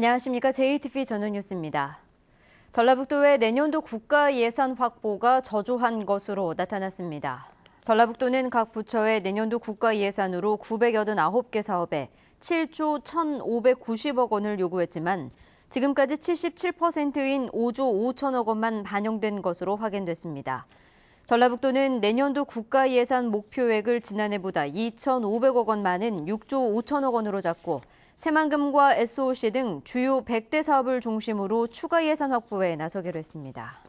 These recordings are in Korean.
안녕하십니까. JTV 전원뉴스입니다. 전라북도의 내년도 국가 예산 확보가 저조한 것으로 나타났습니다. 전라북도는 각 부처의 내년도 국가 예산으로 989개 사업에 7조 1,590억 원을 요구했지만 지금까지 77%인 5조 5천억 원만 반영된 것으로 확인됐습니다. 전라북도는 내년도 국가 예산 목표액을 지난해보다 2,500억 원 많은 6조 5천억 원으로 잡고 새만금과 SOC 등 주요 100대 사업을 중심으로 추가 예산 확보에 나서기로 했습니다.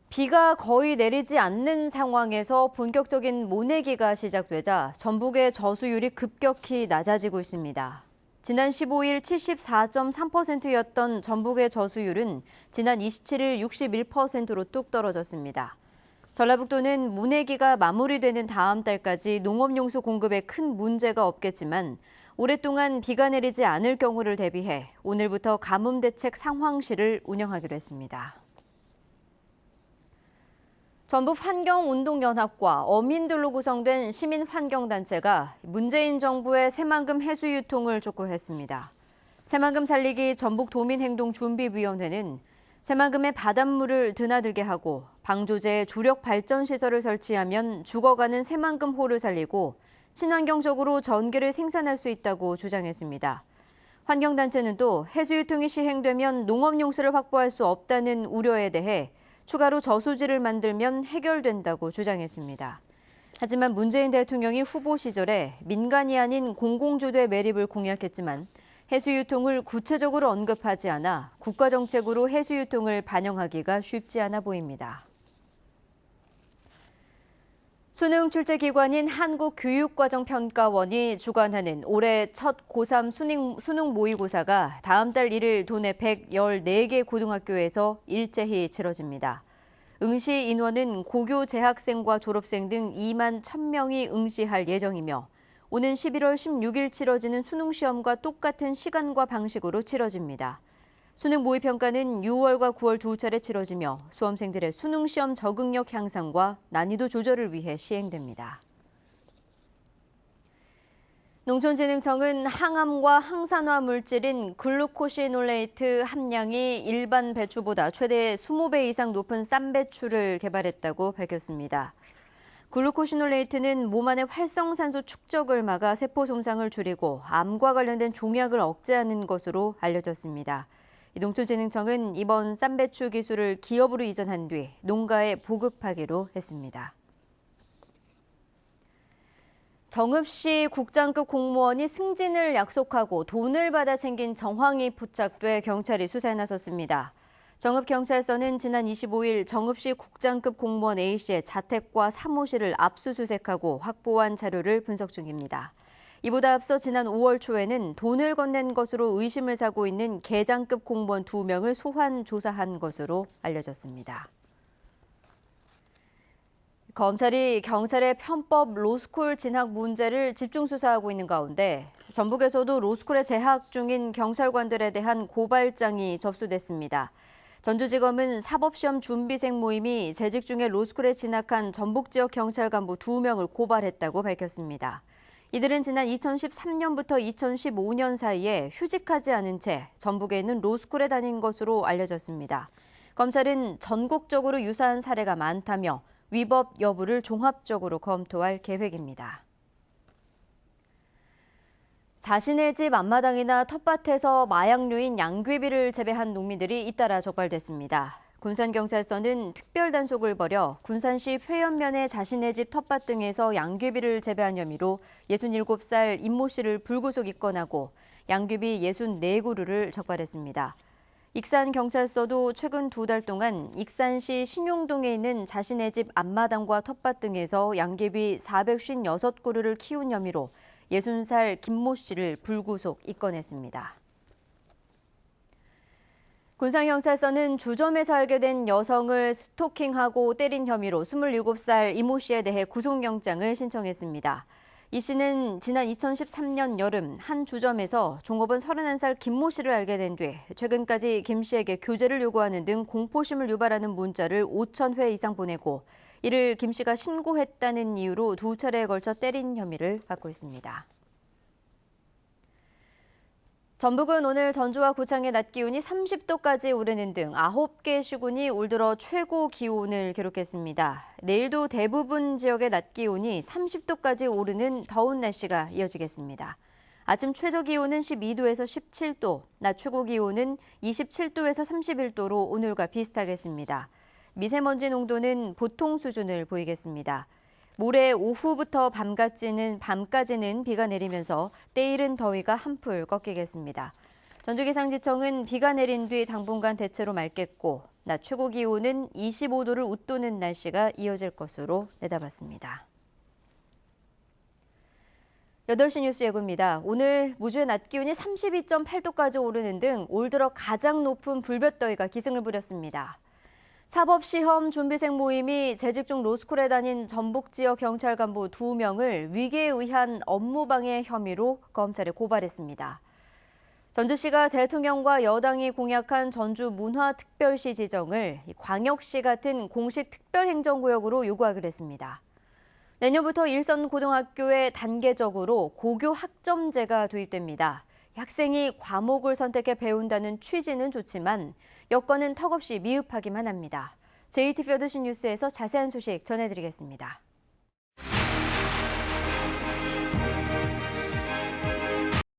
비가 거의 내리지 않는 상황에서 본격적인 모내기가 시작되자 전북의 저수율이 급격히 낮아지고 있습니다. 지난 15일 74.3%였던 전북의 저수율은 지난 27일 61%로 뚝 떨어졌습니다. 전라북도는 모내기가 마무리되는 다음 달까지 농업용수 공급에 큰 문제가 없겠지만 오랫동안 비가 내리지 않을 경우를 대비해 오늘부터 가뭄대책 상황실을 운영하기로 했습니다. 전북 환경운동연합과 어민들로 구성된 시민환경단체가 문재인 정부의 새만금 해수 유통을 촉구했습니다. 새만금 살리기 전북도민행동준비위원회는 새만금의 바닷물을 드나들게 하고 방조제 조력 발전 시설을 설치하면 죽어가는 새만금호를 살리고 친환경적으로 전기를 생산할 수 있다고 주장했습니다. 환경단체는 또 해수 유통이 시행되면 농업용수를 확보할 수 없다는 우려에 대해 추가로 저수지를 만들면 해결된다고 주장했습니다. 하지만 문재인 대통령이 후보 시절에 민간이 아닌 공공주도의 매립을 공약했지만 해수유통을 구체적으로 언급하지 않아 국가정책으로 해수유통을 반영하기가 쉽지 않아 보입니다. 수능 출제기관인 한국교육과정평가원이 주관하는 올해 첫 고3 수능 모의고사가 다음 달 1일 도내 114개 고등학교에서 일제히 치러집니다. 응시 인원은 고교 재학생과 졸업생 등 2만 1,000명이 응시할 예정이며 오는 11월 16일 치러지는 수능시험과 똑같은 시간과 방식으로 치러집니다. 수능 모의평가는 6월과 9월 두 차례 치러지며 수험생들의 수능시험 적응력 향상과 난이도 조절을 위해 시행됩니다. 농촌진흥청은 항암과 항산화 물질인 글루코시놀레이트 함량이 일반 배추보다 최대 20배 이상 높은 쌈배추를 개발했다고 밝혔습니다. 글루코시놀레이트는 몸 안의 활성산소 축적을 막아 세포 손상을 줄이고 암과 관련된 종약을 억제하는 것으로 알려졌습니다. 농촌진흥청은 이번 쌈배추 기술을 기업으로 이전한 뒤 농가에 보급하기로 했습니다. 정읍시 국장급 공무원이 승진을 약속하고 돈을 받아 챙긴 정황이 포착돼 경찰이 수사에 나섰습니다. 정읍경찰서는 지난 25일 정읍시 국장급 공무원 A씨의 자택과 사무실을 압수수색하고 확보한 자료를 분석 중입니다. 이보다 앞서 지난 5월 초에는 돈을 건넨 것으로 의심을 사고 있는 계장급 공무원 2명을 소환 조사한 것으로 알려졌습니다. 검찰이 경찰의 편법 로스쿨 진학 문제를 집중 수사하고 있는 가운데 전북에서도 로스쿨에 재학 중인 경찰관들에 대한 고발장이 접수됐습니다. 전주지검은 사법시험 준비생 모임이 재직 중에 로스쿨에 진학한 전북 지역 경찰 간부 2명을 고발했다고 밝혔습니다. 이들은 지난 2013년부터 2015년 사이에 휴직하지 않은 채 전북에 있는 로스쿨에 다닌 것으로 알려졌습니다. 검찰은 전국적으로 유사한 사례가 많다며 위법 여부를 종합적으로 검토할 계획입니다. 자신의 집 앞마당이나 텃밭에서 마약류인 양귀비를 재배한 농민들이 잇따라 적발됐습니다. 군산경찰서는 특별단속을 벌여 군산시 회연면의 자신의 집 텃밭 등에서 양귀비를 재배한 혐의로 67살 임모 씨를 불구속 입건하고 양귀비 64그루를 적발했습니다. 익산경찰서도 최근 2달 동안 익산시 신용동에 있는 자신의 집 앞마당과 텃밭 등에서 양귀비 456그루를 키운 혐의로 60살 김모 씨를 불구속 입건했습니다. 군산경찰서는 주점에서 알게 된 여성을 스토킹하고 때린 혐의로 27살 이모 씨에 대해 구속영장을 신청했습니다. 이 씨는 지난 2013년 여름 한 주점에서 종업원 31살 김모 씨를 알게 된 뒤 최근까지 김 씨에게 교제를 요구하는 등 공포심을 유발하는 문자를 5,000회 이상 보내고 이를 김 씨가 신고했다는 이유로 2차례에 걸쳐 때린 혐의를 받고 있습니다. 전북은 오늘 전주와 고창의 낮 기온이 30도까지 오르는 등 9개 시군이 올 들어 최고 기온을 기록했습니다. 내일도 대부분 지역의 낮 기온이 30도까지 오르는 더운 날씨가 이어지겠습니다. 아침 최저 기온은 12도에서 17도, 낮 최고 기온은 27도에서 31도로 오늘과 비슷하겠습니다. 미세먼지 농도는 보통 수준을 보이겠습니다. 모레 오후부터 밤까지는 비가 내리면서 때이른 더위가 한풀 꺾이겠습니다. 전주기상지청은 비가 내린 뒤 당분간 대체로 맑겠고 낮 최고 기온은 25도를 웃도는 날씨가 이어질 것으로 내다봤습니다. 8시 뉴스 예고입니다. 오늘 무주의 낮 기온이 32.8도까지 오르는 등 올 들어 가장 높은 불볕더위가 기승을 부렸습니다. 사법시험 준비생 모임이 재직 중 로스쿨에 다닌 전북 지역 경찰 간부 2명을 위계에 의한 업무방해 혐의로 검찰에 고발했습니다. 전주시가 대통령과 여당이 공약한 전주 문화특별시 지정을 광역시 같은 공식 특별행정구역으로 요구하기로 했습니다. 내년부터 일선 고등학교에 단계적으로 고교 학점제가 도입됩니다. 학생이 과목을 선택해 배운다는 취지는 좋지만 여건은 턱없이 미흡하기만 합니다. JTBC 뉴스에서 자세한 소식 전해드리겠습니다.